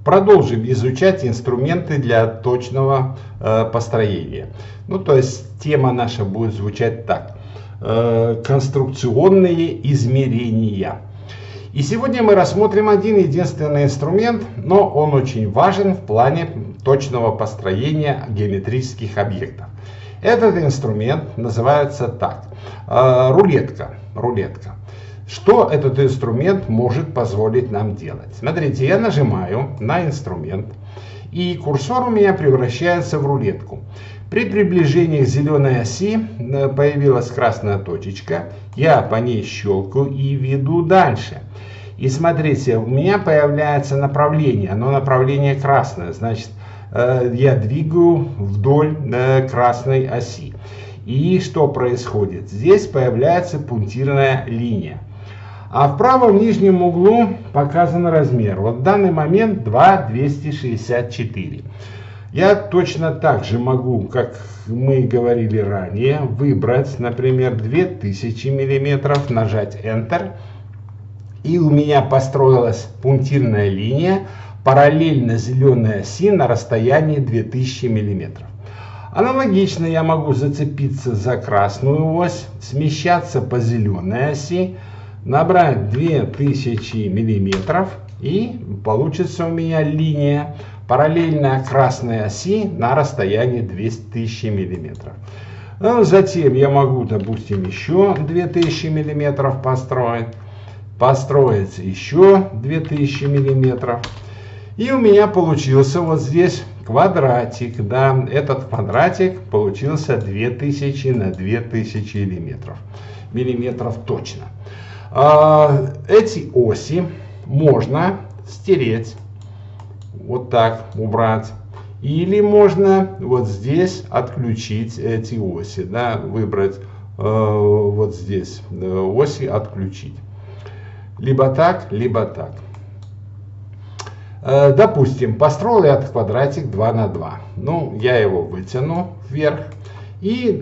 продолжим изучать инструменты для точного построения. Ну, то есть тема наша будет звучать так. Конструкционные измерения. И сегодня мы рассмотрим один единственный инструмент, но он очень важен в плане точного построения геометрических объектов. Этот инструмент называется так. Рулетка. Что этот инструмент может позволить нам делать? Смотрите, я нажимаю на инструмент, и курсор у меня превращается в рулетку. При приближении к зеленой оси появилась красная точечка, я по ней щелкаю и веду дальше. И смотрите, у меня появляется направление, но направление красное, значит я двигаю вдоль красной оси. И что происходит? Здесь появляется пунктирная линия. А в правом нижнем углу показан размер. Вот в данный момент 2,264. Я точно так же могу, как мы говорили ранее, выбрать, например, 2000 мм, нажать Enter. И у меня построилась пунктирная линия параллельно зеленой оси на расстоянии 2000 мм. Аналогично я могу зацепиться за красную ось, смещаться по зеленой оси, набрать 2000 мм, и получится у меня линия параллельно красной оси на расстоянии 2000 мм. Ну, затем я могу, допустим, еще 2000 мм построить еще 2000 мм. И у меня получился вот здесь квадратик. Да, этот квадратик получился 2000 на 2000 миллиметров точно. Эти оси можно стереть, вот так убрать, или можно вот здесь отключить эти оси, да, выбрать вот здесь оси отключить, либо так, либо так. Допустим, построил я этот квадратик 2 на 2. Ну, я его вытяну вверх. И,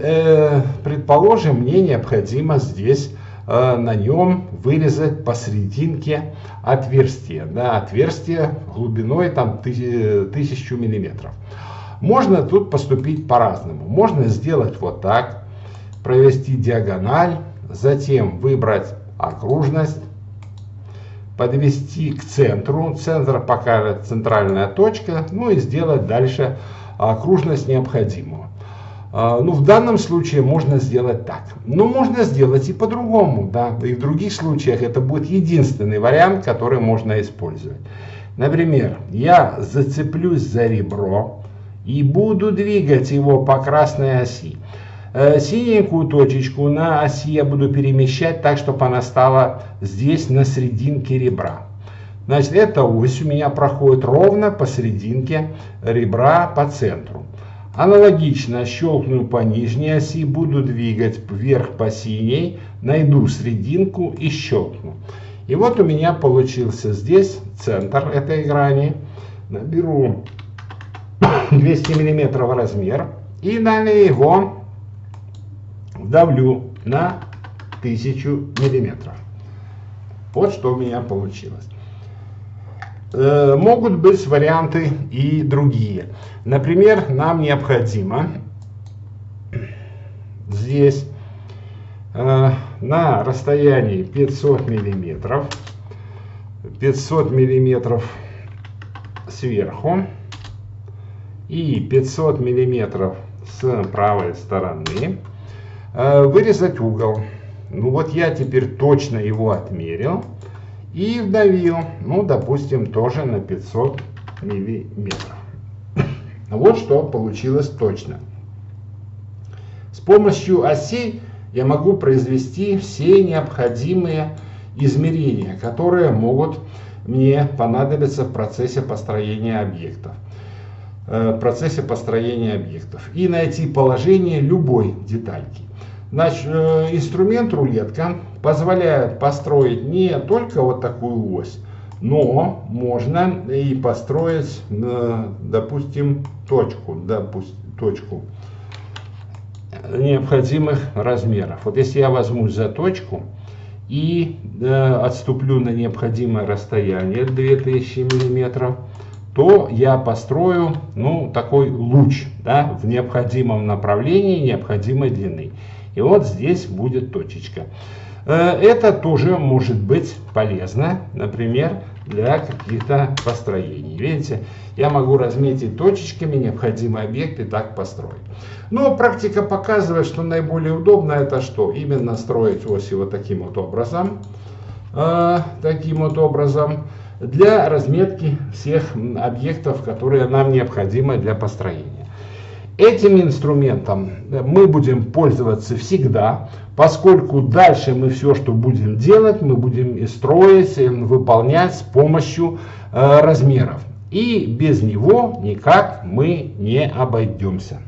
предположим, мне необходимо здесь на нем вырезать посерединке отверстие. Да, отверстие глубиной там 1000 миллиметров. Можно тут поступить по-разному. Можно сделать вот так, провести диагональ, затем выбрать окружность, подвести к центру, центр покажет центральная точка, ну и сделать дальше окружность необходимую. Ну, в данном случае можно сделать так. Но можно сделать и по-другому, да, и в других случаях это будет единственный вариант, который можно использовать. Например, я зацеплюсь за ребро и буду двигать его по красной оси. Синенькую точечку на оси я буду перемещать так, чтобы она стала здесь на серединке ребра. Значит, эта ось у меня проходит ровно посерединке ребра по центру. Аналогично щелкну по нижней оси, буду двигать вверх по синей, найду серединку и щелкну. И вот у меня получился здесь центр этой грани. Наберу 200 мм размер и далее его давлю на 1000 миллиметров. Вот что у меня получилось. Могут быть варианты и другие. Например, нам необходимо здесь на расстоянии 500 миллиметров сверху и 500 миллиметров с правой стороны вырезать угол. Ну вот я теперь точно его отмерил и вдавил, ну допустим, тоже на 500 миллиметров. Вот что получилось точно. С помощью осей я могу произвести все необходимые измерения, которые могут мне понадобиться в процессе построения объектов. И найти положение любой детальки. Значит, инструмент рулетка позволяет построить не только вот такую ось, но можно и построить, допустим, точку необходимых размеров. Вот если я возьмусь за точку и отступлю на необходимое расстояние 2000 миллиметров, то я построю, такой луч, да, в необходимом направлении, необходимой длины. И вот здесь будет точечка. Это тоже может быть полезно, например, для каких-то построений. Видите, я могу разметить точечками необходимые объекты и так построить. Но практика показывает, что наиболее удобно это что? Именно строить оси вот таким вот образом. Для разметки всех объектов, которые нам необходимы для построения. Этим инструментом мы будем пользоваться всегда, поскольку дальше мы все, что будем делать, мы будем строить, выполнять с помощью размеров. И без него никак мы не обойдемся.